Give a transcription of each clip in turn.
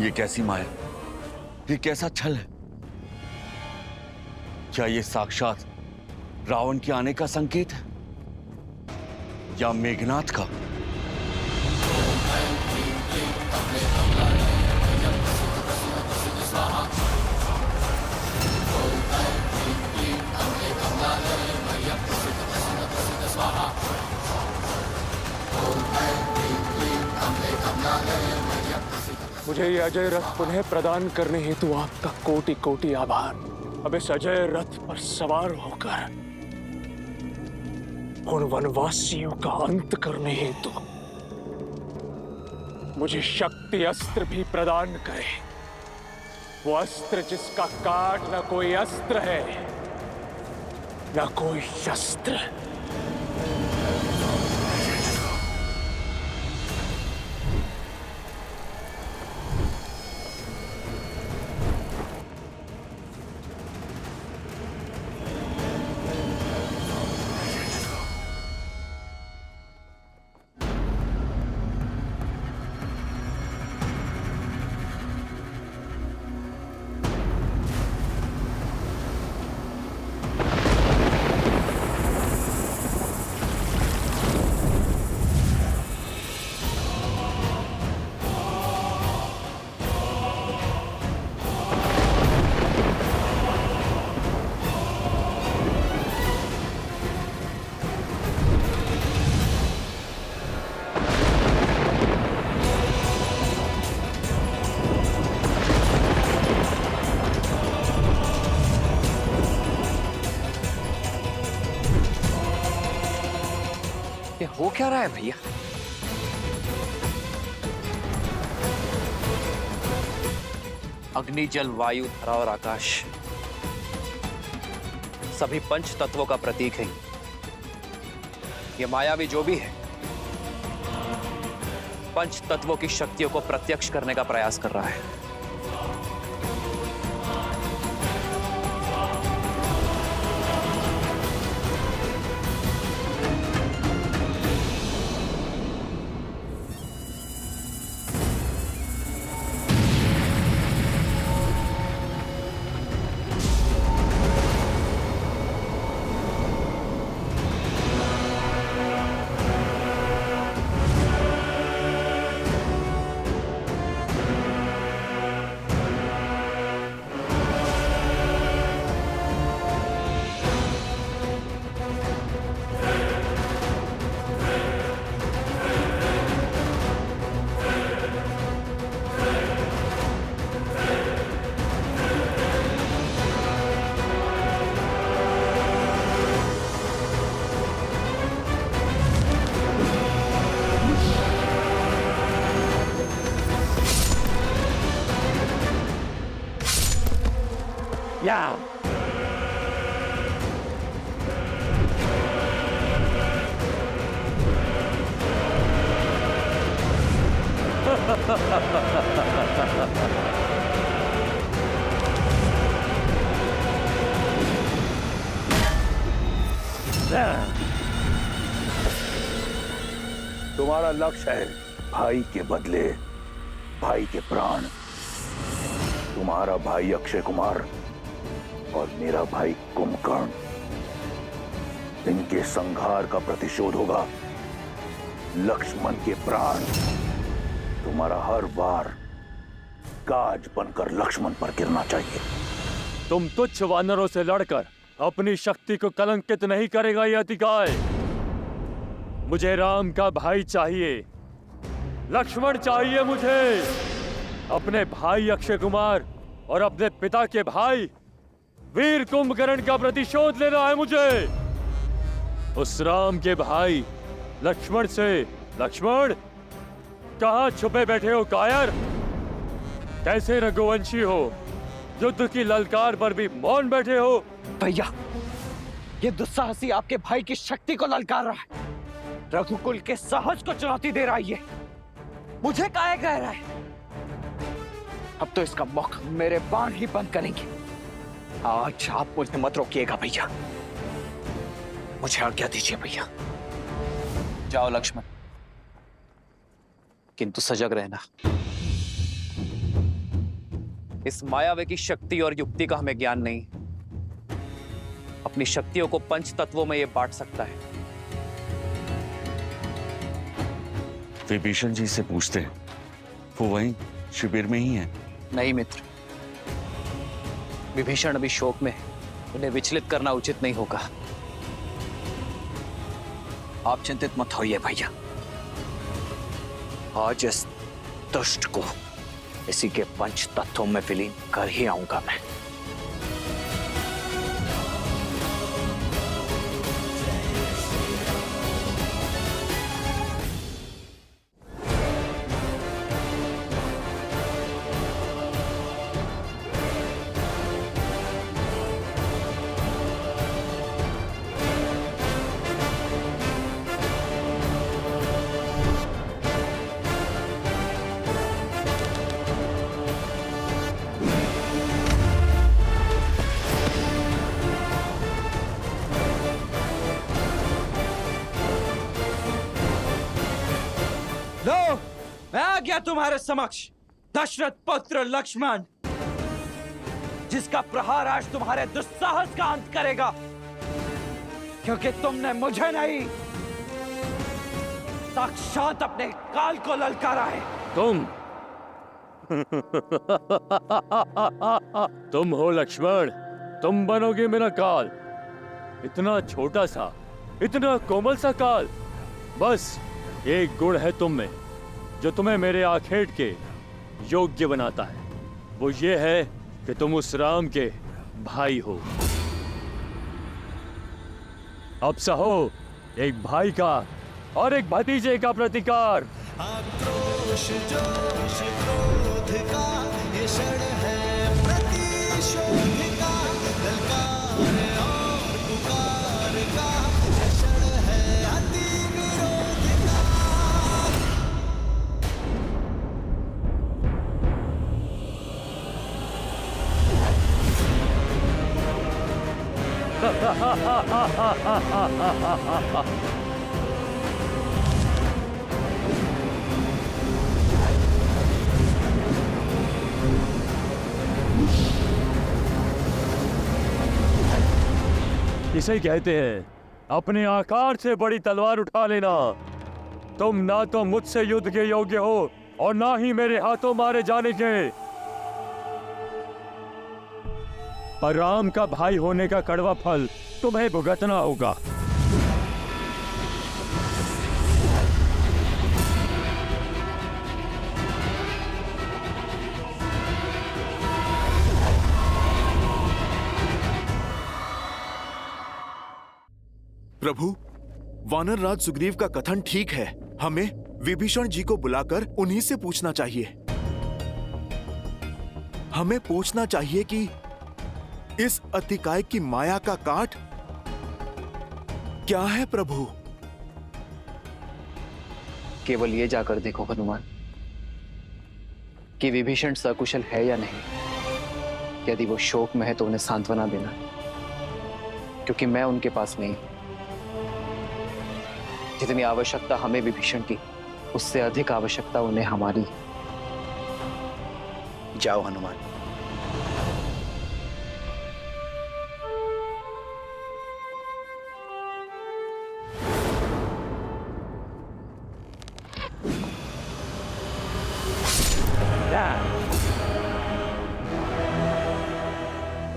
ये कैसी माया, ये कैसा छल है? क्या ये साक्षात रावण के आने का संकेत है या मेघनाथ का? मुझे ये अजय रथ पुनः प्रदान करने हेतु आपका कोटि कोटि आभार। अब इस अजय रथ पर सवार होकर उन वनवासियों का अंत करने हेतु मुझे शक्ति अस्त्र भी प्रदान करे। वो अस्त्र जिसका काट न कोई अस्त्र है न कोई शस्त्र। ये हो क्या रहा है भैया? अग्नि, जल, वायु, धरा और आकाश सभी पंच तत्वों का प्रतीक है। ये मायावी जो भी है पंच तत्वों की शक्तियों को प्रत्यक्ष करने का प्रयास कर रहा है। या तुम्हारा लक्ष्य है भाई के बदले भाई के प्राण। तुम्हारा भाई अक्षय कुमार और मेरा भाई कुंभकर्ण, इनके संहार का प्रतिशोध होगा लक्ष्मण के प्राण। तुम्हारा हर वार गाज बनकर लक्ष्मण पर गिरना चाहिए। तुम तुच्छ वानरों से लड़कर अपनी शक्ति को कलंकित नहीं करेगा ये अतिकाय। मुझे राम का भाई चाहिए, लक्ष्मण चाहिए मुझे। अपने भाई अक्षय कुमार और अपने पिता के भाई वीर कुंभकर्ण का प्रतिशोध लेना है मुझे। उस राम के भाई लक्ष्मण से। लक्ष्मण, कहां छुपे बैठे हो कायर? कैसे रघुवंशी हो, युद्ध की ललकार पर भी मौन बैठे हो? भैया, ये दुस्साहसी आपके भाई की शक्ति को ललकार रहा है, रघुकुल के साहस को चुनौती दे रहा है। ये मुझे काहे कह रहा है? अब तो इसका मुख मेरे बाण ही बंद करेंगे। आज आप मुझे मत रोकिएगा भैया, मुझे आज्ञा दीजिए भैया। जाओ लक्ष्मण, किंतु सजग रहना। इस मायावी की शक्ति और युक्ति का हमें ज्ञान नहीं। अपनी शक्तियों को पंच तत्वों में ये बांट सकता है। विभीषण जी से पूछते हैं, वो वहीं शिविर में ही है। नहीं मित्र, विभीषण अभी शोक में है, उन्हें विचलित करना उचित नहीं होगा। आप चिंतित मत होइए भैया, आज इस दुष्ट को इसी के पंच तत्वों में विलीन कर ही आऊंगा मैं। लो, मैं आ गया तुम्हारे समक्ष, दशरथ पुत्र लक्ष्मण, जिसका प्रहार आज तुम्हारे दुस्साहस का अंत करेगा, क्योंकि तुमने मुझे नहीं, साक्षात अपने काल को ललकारा है। तुम हो लक्ष्मण, तुम बनोगे मेरा काल। इतना छोटा सा, इतना कोमल सा काल। बस एक गुण है तुम में जो तुम्हें मेरे आखेट के योग्य बनाता है। वो ये है कि तुम उस राम के भाई हो। अब सहो एक भाई का और एक भतीजे का प्रतिकार। आक्रोश जोश क्रोध का ये क्षण है प्रतिशोध का, ललकार और पुकार का ये क्षण है अति विरोध का। इसे कहते हैं अपने आकार से बड़ी तलवार उठा लेना। तुम ना तो मुझसे युद्ध के योग्य हो और ना ही मेरे हाथों मारे जाने के। पर राम का भाई होने का कड़वा फल तुम्हें भुगतना होगा। प्रभु, वानर राज सुग्रीव का कथन ठीक है। हमें विभीषण जी को बुलाकर उन्हीं से पूछना चाहिए। हमें पूछना चाहिए कि इस अतिकाय की माया का काट क्या है प्रभु। केवल ये जाकर देखो हनुमान कि विभीषण सकुशल है या नहीं। यदि वो शोक में है तो उन्हें सांत्वना देना, क्योंकि मैं उनके पास नहीं। जितनी आवश्यकता हमें विभीषण की, उससे अधिक आवश्यकता उन्हें हमारी। जाओ हनुमान।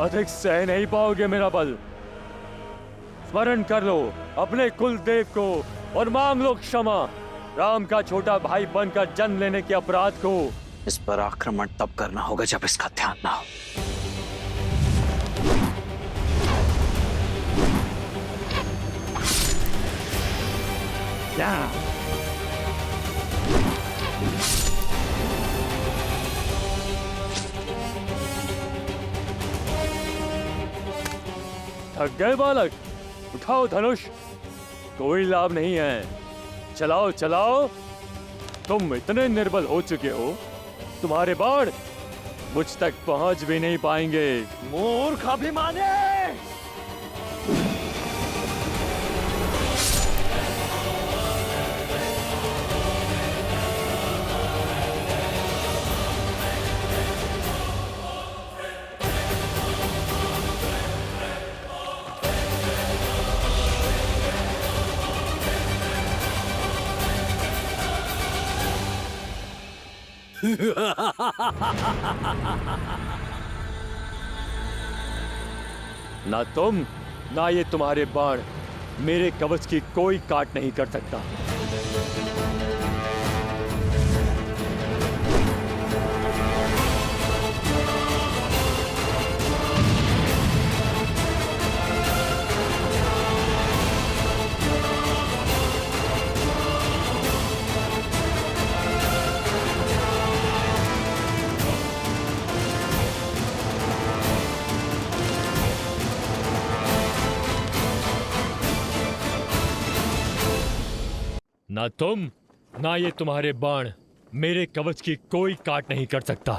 अधिक सह नहीं पाओगे मेरा बल। स्मरण कर लो अपने कुल देव को और मांग लो क्षमा। राम का छोटा भाई बनकर जन्म लेने के अपराध को। इस पर आक्रमण तब करना होगा जब इसका ध्यान ना हो। थक गए बालक? उठाओ धनुष, कोई लाभ नहीं है। चलाओ चलाओ। तुम इतने निर्बल हो चुके हो, तुम्हारे बाण मुझ तक पहुंच भी नहीं पाएंगे। मूर्ख अभिमानी! ना तुम ना ये तुम्हारे बाण मेरे कवच की कोई काट नहीं कर सकता। ना तुम ना ये तुम्हारे बाण मेरे कवच की कोई काट नहीं कर सकता।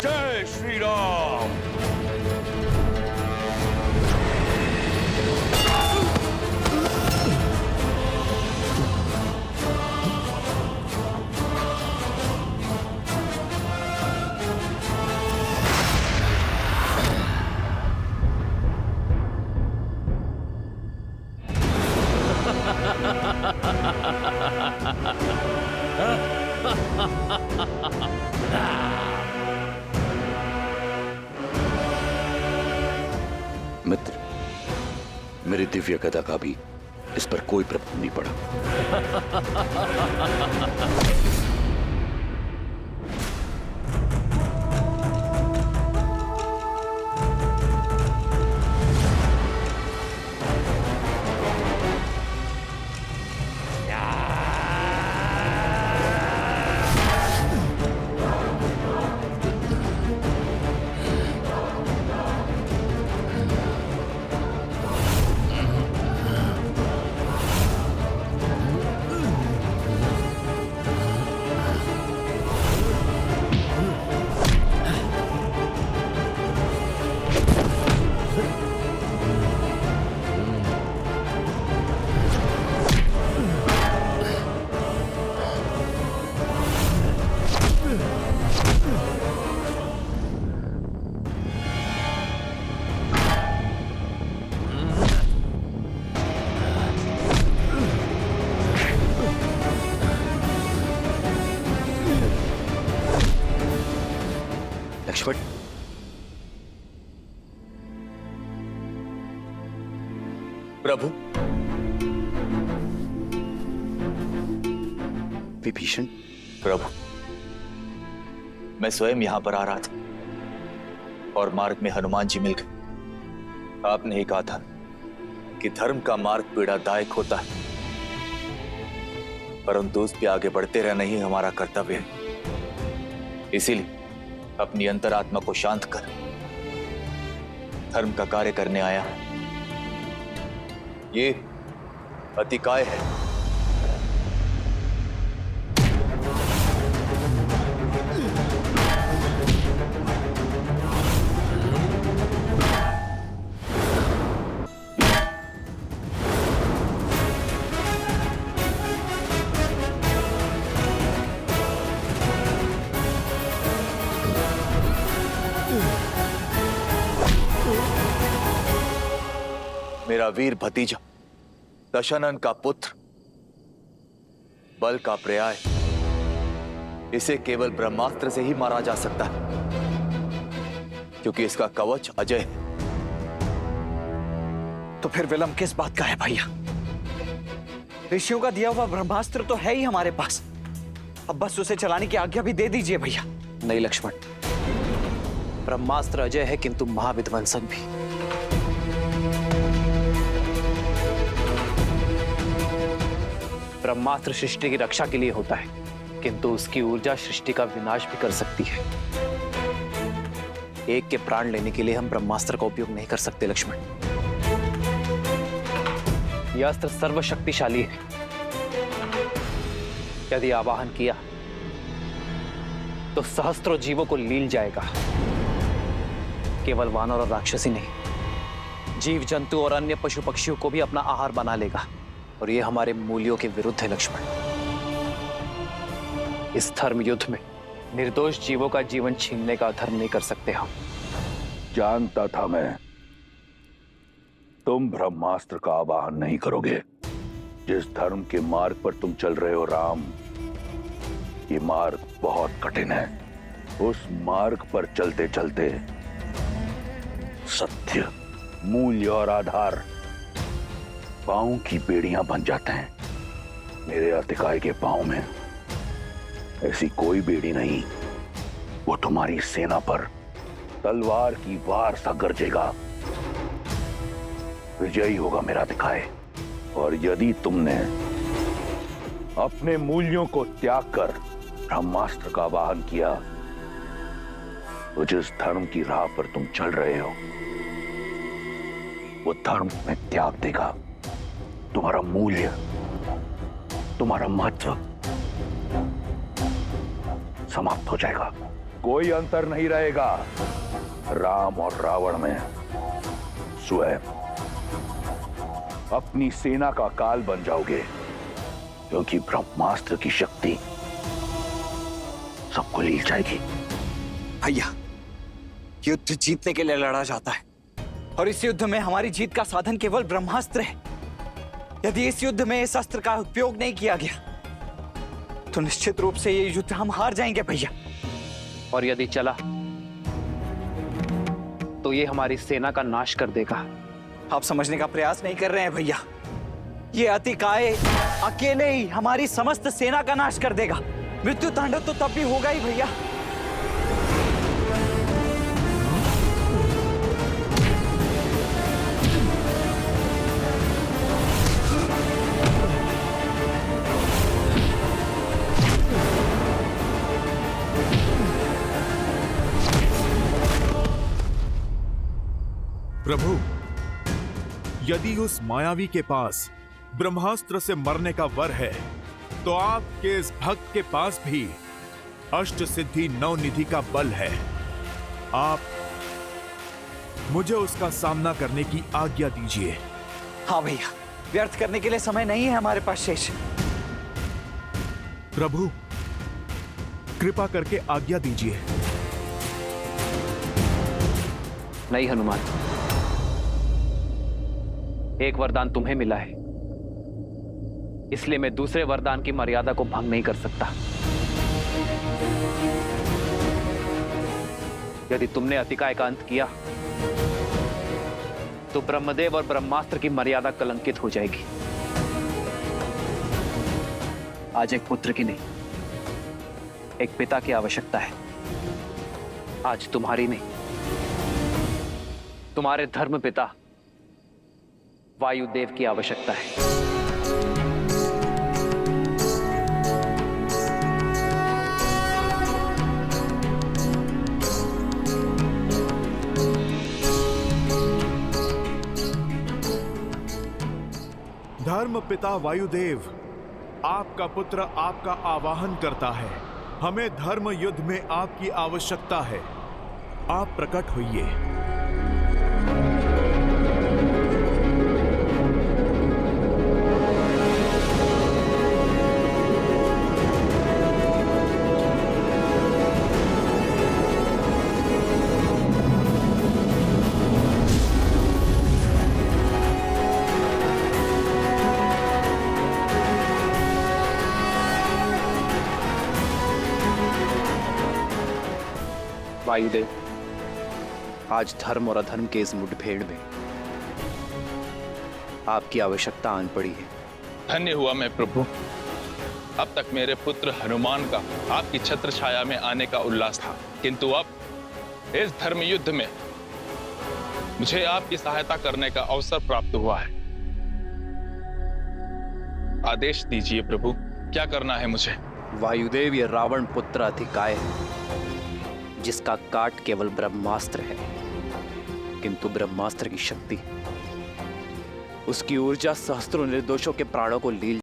जय श्री राम। मित्र, मेरी दिव्य गदा का भी इस पर कोई प्रभाव नहीं पड़ा। लक्ष्मण, प्रभु, विभीषण, प्रभु, मैं स्वयं यहां पर आ रहा था और मार्ग में हनुमान जी मिल गए। आपने ही कहा था कि धर्म का मार्ग पीड़ादायक होता है, परंतु उस पे आगे बढ़ते रहना ही हमारा कर्तव्य है। इसीलिए अपनी अंतरात्मा को शांत कर धर्म का कार्य करने आया। ये अतिकाय है। मेरा वीर भतीजा दशानन का पुत्र, बल का पर्याय, इसे केवल ब्रह्मास्त्र से ही मारा जा सकता है, क्योंकि इसका कवच अजय है। तो फिर विलंब किस बात का है भैया? ऋषियों का दिया हुआ ब्रह्मास्त्र तो है ही हमारे पास, अब बस उसे चलाने की आज्ञा भी दे दीजिए भैया। नहीं लक्ष्मण, ब्रह्मास्त्र अजय है किंतु महाविध्वंसक भी। ब्रह्मास्त्र सृष्टि की रक्षा के लिए होता है, किंतु उसकी ऊर्जा सृष्टि का विनाश भी कर सकती है। एक के प्राण लेने के लिए हम ब्रह्मास्त्र का उपयोग नहीं कर सकते लक्ष्मण। यह अस्त्र सर्वशक्तिशाली है। यदि आवाहन किया तो सहस्त्रों जीवों को लील जाएगा। केवल वानर और राक्षसी नहीं, जीव जंतु और अन्य पशु पक्षियों को भी अपना आहार बना लेगा, और यह हमारे मूल्यों के विरुद्ध है लक्ष्मण। इस धर्म युद्ध में निर्दोष जीवों का जीवन छीनने का धर्म नहीं कर सकते हम। जानता था मैं तुम ब्रह्मास्त्र का आवाहन नहीं करोगे। जिस धर्म के मार्ग पर तुम चल रहे हो राम, ये मार्ग बहुत कठिन है। उस मार्ग पर चलते चलते सत्य, मूल्य और आधार पांव की बेड़ियां बन जाते हैं। मेरे अतिकाय के पांव में ऐसी कोई बेड़ी नहीं। वो तुम्हारी सेना पर तलवार की वार सा गरजेगा। विजयी होगा मेरा अतिकाय। और यदि तुमने अपने मूल्यों को त्याग कर ब्रह्मास्त्र का आवाहन किया तो जिस धर्म की राह पर तुम चल रहे हो वो धर्म में त्याग देगा। तुम्हारा मूल्य, तुम्हारा महत्व समाप्त हो जाएगा। कोई अंतर नहीं रहेगा राम और रावण में। स्वयं अपनी सेना का काल बन जाओगे, क्योंकि ब्रह्मास्त्र की शक्ति सबको लील जाएगी। भैया, युद्ध जीतने के लिए लड़ा जाता है और इस युद्ध में हमारी जीत का साधन केवल ब्रह्मास्त्र है। यदि इस युद्ध में इस अस्त्र का उपयोग नहीं किया गया तो निश्चित रूप से ये युद्ध हम हार जाएंगे भैया। और यदि चला तो ये हमारी सेना का नाश कर देगा। आप समझने का प्रयास नहीं कर रहे हैं भैया। ये अतिकाय अकेले ही हमारी समस्त सेना का नाश कर देगा। मृत्यु तांडव तो तब भी होगा ही भैया। प्रभु, यदि उस मायावी के पास ब्रह्मास्त्र से मरने का वर है तो आपके इस भक्त के पास भी अष्ट सिद्धि नवनिधि का बल है। आप मुझे उसका सामना करने की आज्ञा दीजिए। हाँ भैया, व्यर्थ करने के लिए समय नहीं है हमारे पास शेष। प्रभु, कृपा करके आज्ञा दीजिए। नहीं हनुमान, एक वरदान तुम्हें मिला है, इसलिए मैं दूसरे वरदान की मर्यादा को भंग नहीं कर सकता। यदि तुमने अतिकाय का अंत किया तो ब्रह्मदेव और ब्रह्मास्त्र की मर्यादा कलंकित हो जाएगी। आज एक पुत्र की नहीं, एक पिता की आवश्यकता है। आज तुम्हारी नहीं, तुम्हारे धर्म पिता वायुदेव की आवश्यकता है। धर्म पिता वायुदेव, आपका पुत्र आपका आवाहन करता है। हमें धर्म युद्ध में आपकी आवश्यकता है। आप प्रकट होइए। वायुदेव, आज धर्म और अधर्म के इस मुठभेड़ में आपकी आवश्यकता आन पड़ी है। धन्य हुआ मैं प्रभु। अब तक मेरे पुत्र हनुमान का आपकी छत्र छाया में आने का उल्लास था, किंतु अब इस धर्म युद्ध में मुझे आपकी सहायता करने का अवसर प्राप्त हुआ है। आदेश दीजिए प्रभु, क्या करना है मुझे? वायुदेव, ये रावण पुत्र अतिकाय है, जिसका काट केवल ब्रह्मास्त्र है, किंतु ब्रह्मास्त्र की शक्ति, उसकी ऊर्जा सहस्त्रों निर्दोषों के प्राणों को लील